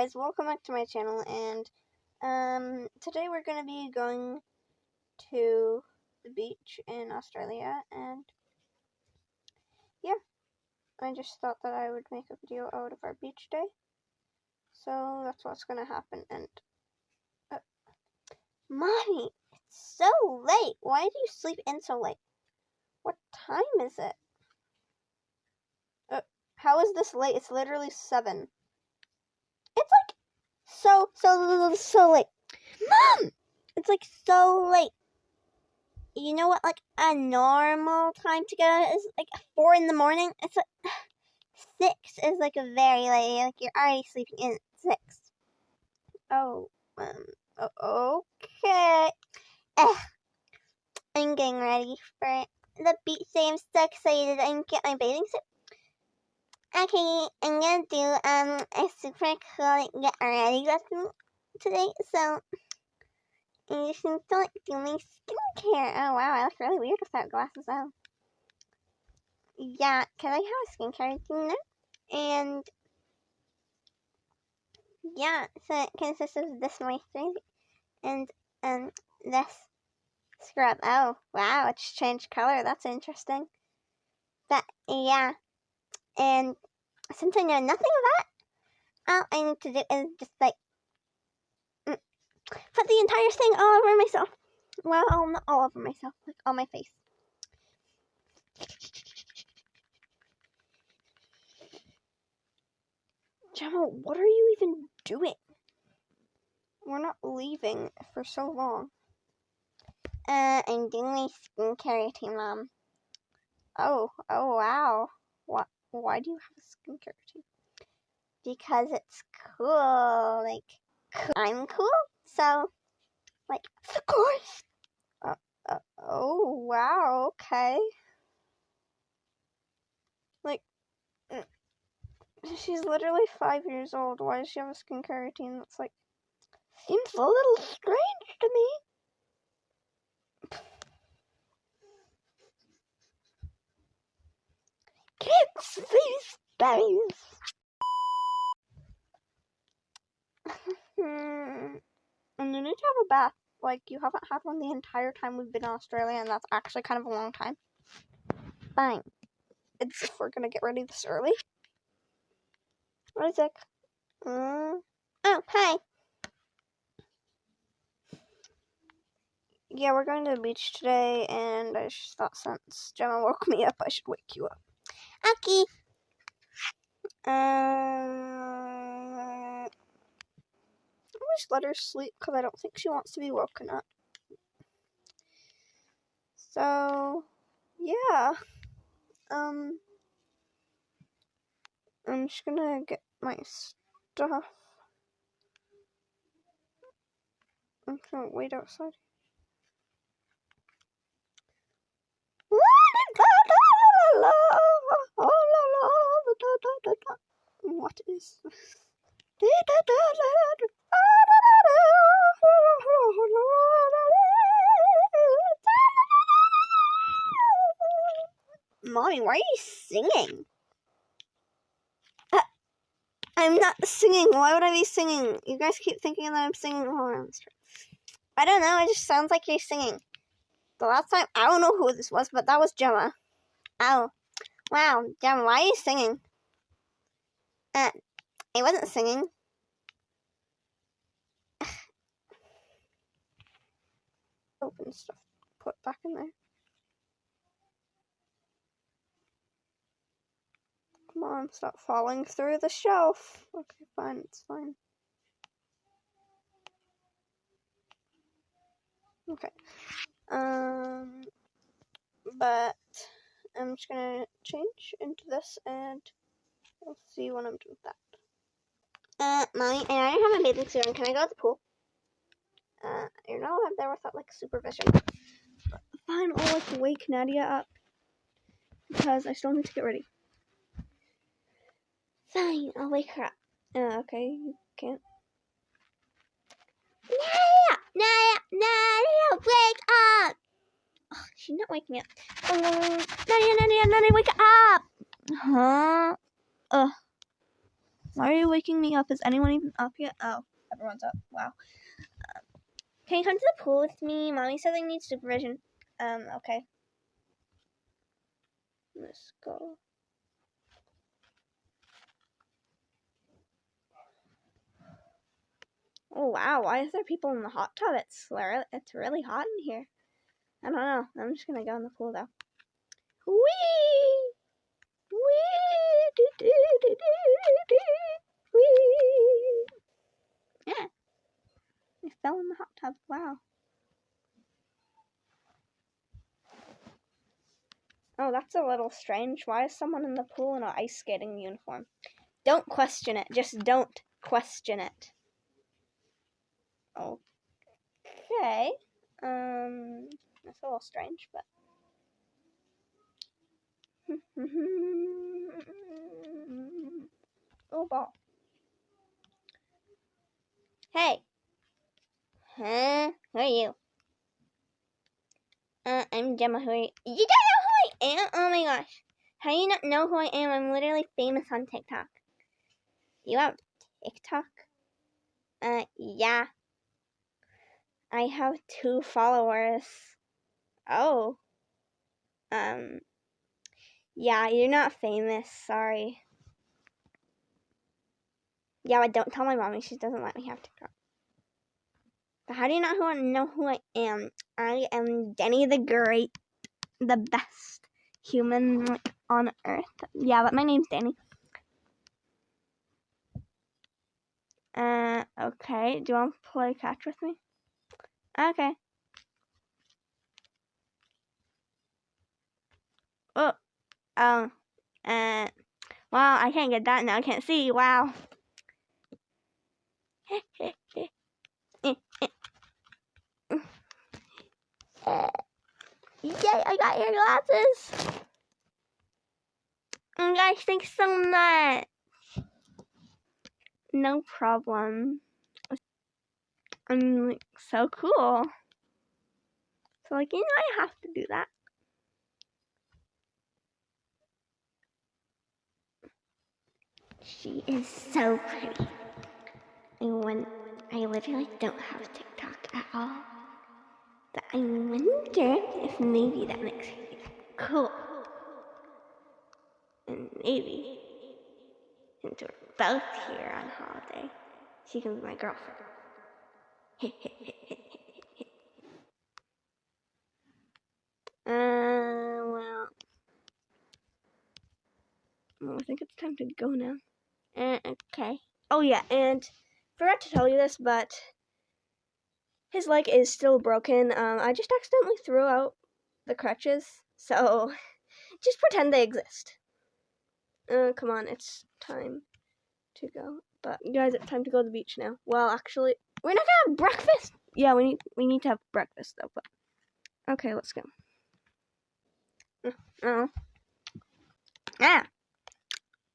guys, welcome back to my channel, and today we're going to be going to the beach in Australia, and yeah, I just thought that I would make a video out of our beach day, so that's what's going to happen. And Mommy, it's so late. Why do you sleep in so late? What time is it? How is this late? It's literally 7. It's like so late. Mom! It's like so late. You know what, like, a normal time to go is like 4 in the morning? It's like 6 is like a very late, like you're already sleeping in at 6. Okay. I'm getting ready for the beach day. I'm so excited. I'm getting my bathing suit. Okay, I'm gonna do a super cool get ready lesson today, so I'm just going to like do my skincare. Oh wow, I look really weird without glasses on. Yeah, cause I have a skincare routine now, and yeah, so it consists of this moisturizer and this scrub. Oh wow, it's changed color. That's interesting. But yeah, and since I know nothing of that, all I need to do is just like put the entire thing all over myself. Well, not all over myself, like on my face. Gemma, what are you even doing? We're not leaving for so long. I'm doing my skincare routine, Mom. Oh wow. Why do you have a skincare routine? Because it's cool. Like, I'm cool, so, like, of course. Oh wow, okay. Like, she's literally 5 years old. Why does she have a skincare routine that's like, seems a little strange to me. Kicks these berries. And you need to have a bath. Like, you haven't had one the entire time we've been in Australia, and that's actually kind of a long time. Fine. It's if we're gonna get ready this early. Isaac. Oh, hi. Yeah, we're going to the beach today, and I just thought since Gemma woke me up, I should wake you up. Okay. I'll just let her sleep because I don't think she wants to be woken up. So, yeah. I'm just gonna get my stuff. I'm just gonna wait outside. What is this? Mommy, why are you singing? I'm not singing. Why would I be singing? You guys keep thinking that I'm singing. I don't know. It just sounds like you're singing. The last time, I don't know who this was, but that was Gemma. Oh. Wow, Gemma, why are you singing? I wasn't singing. Open stuff. Put back in there. Come on, stop falling through the shelf. Okay, fine, it's fine. Okay. But I'm just gonna change into this, and we'll see when I'm done with that. Mommy, I already have my bathing suit on. Can I go to the pool? You're not allowed there without, like, supervision. Fine, I'll, like, wake Nadia up, because I still need to get ready. Fine, I'll wake her up. Okay, you can't. Nadia, wake up! Oh, she's not waking up. Nadia, wake up! Huh? Why are you waking me up? Is anyone even up yet? Oh, everyone's up. Wow. Can you come to the pool with me? Mommy said I need supervision. Okay. Let's go. Oh, wow. Why is there people in the hot tub? It's really hot in here. I don't know. I'm just gonna go in the pool, though. Whee! Whee! Do, do, do, do, do, whee! Yeah. I fell in the hot tub. Wow. Oh, that's a little strange. Why is someone in the pool in an ice skating uniform? Don't question it. Just don't question it. Okay. That's a little strange, but. Oh, ball. Hey. Huh? Who are you? I'm Gemma. Who are you? You don't know who I am? Oh my gosh. How do you not know who I am? I'm literally famous on TikTok. You have TikTok? Yeah. I have 2 followers. Oh. Yeah, you're not famous. Sorry. Yeah, but don't tell my mommy. She doesn't let me have TikTok. But how do you not know who I am? I am Denny the Great, the best human on Earth. Yeah, but my name's Danny. Okay. Do you want to play catch with me? Okay. Oh. Well, I can't get that now. I can't see. Wow. Yay, I got your glasses. Oh, guys, thanks so much. No problem. I'm like so cool. So like, I have to do that. She is so pretty. And when I literally don't have TikTok at all. But I wonder if maybe that makes her cool. And maybe, since we're both here on holiday, she can be my girlfriend. Well, I think it's time to go now. Okay. Oh yeah, and forgot to tell you this, but his leg is still broken. I just accidentally threw out the crutches, so just pretend they exist. Come on, it's time to go. But guys, it's time to go to the beach now. Well, actually, we're not gonna have breakfast. Yeah, we need to have breakfast though. But okay, let's go.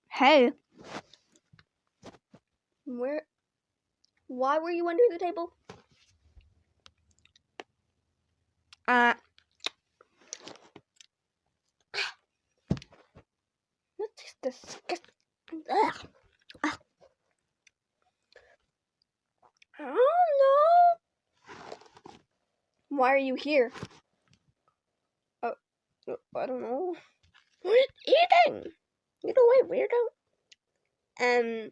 Hey. Why were you under the table? That's disgusting. Ugh. Oh no! Why are you here? I don't know. What are you eating? Get away, weirdo. I'm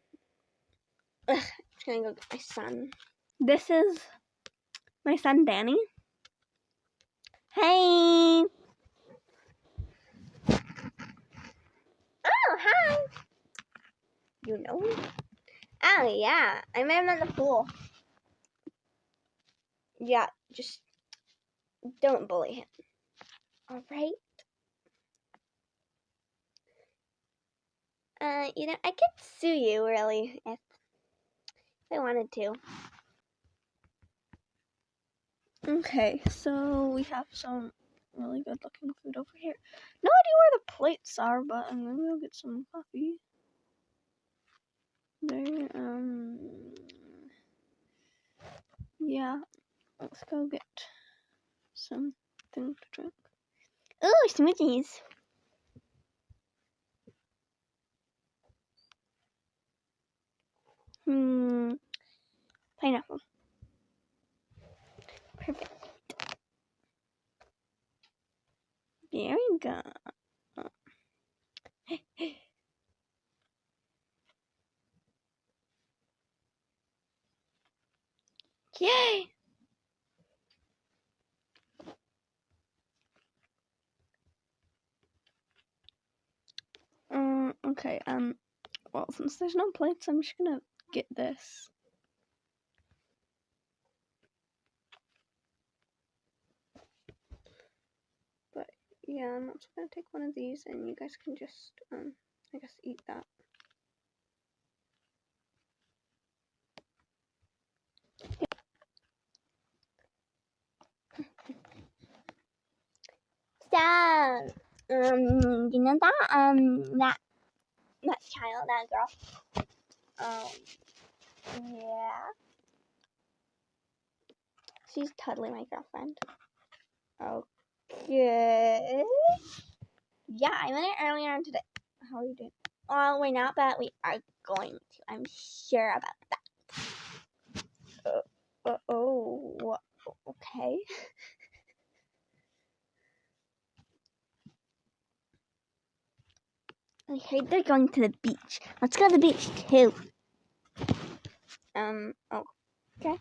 just gonna go get my son. This is my son, Danny. Hey! Oh, hi! You know him? Oh, yeah. I met him at the pool. Yeah, just don't bully him. Alright? I could sue you, really, if I wanted to. Okay, so we have some really good looking food over here. No idea where the plates are, but I'm gonna go get some coffee. There, yeah, let's go get something to drink. Oh, smoothies. Pineapple. Perfect. There we go. Yay! Okay, well, since there's no plates, I'm just gonna get this. But, yeah, I'm also gonna take one of these, and you guys can just, I guess eat that. So, you know that, that child, that girl, yeah. She's totally my girlfriend. Okay. Yeah, I met her earlier on today. How are you doing? Well, we're not, but we are going to. I'm sure about that. Okay. I heard they're going to the beach. Let's go to the beach too. Okay.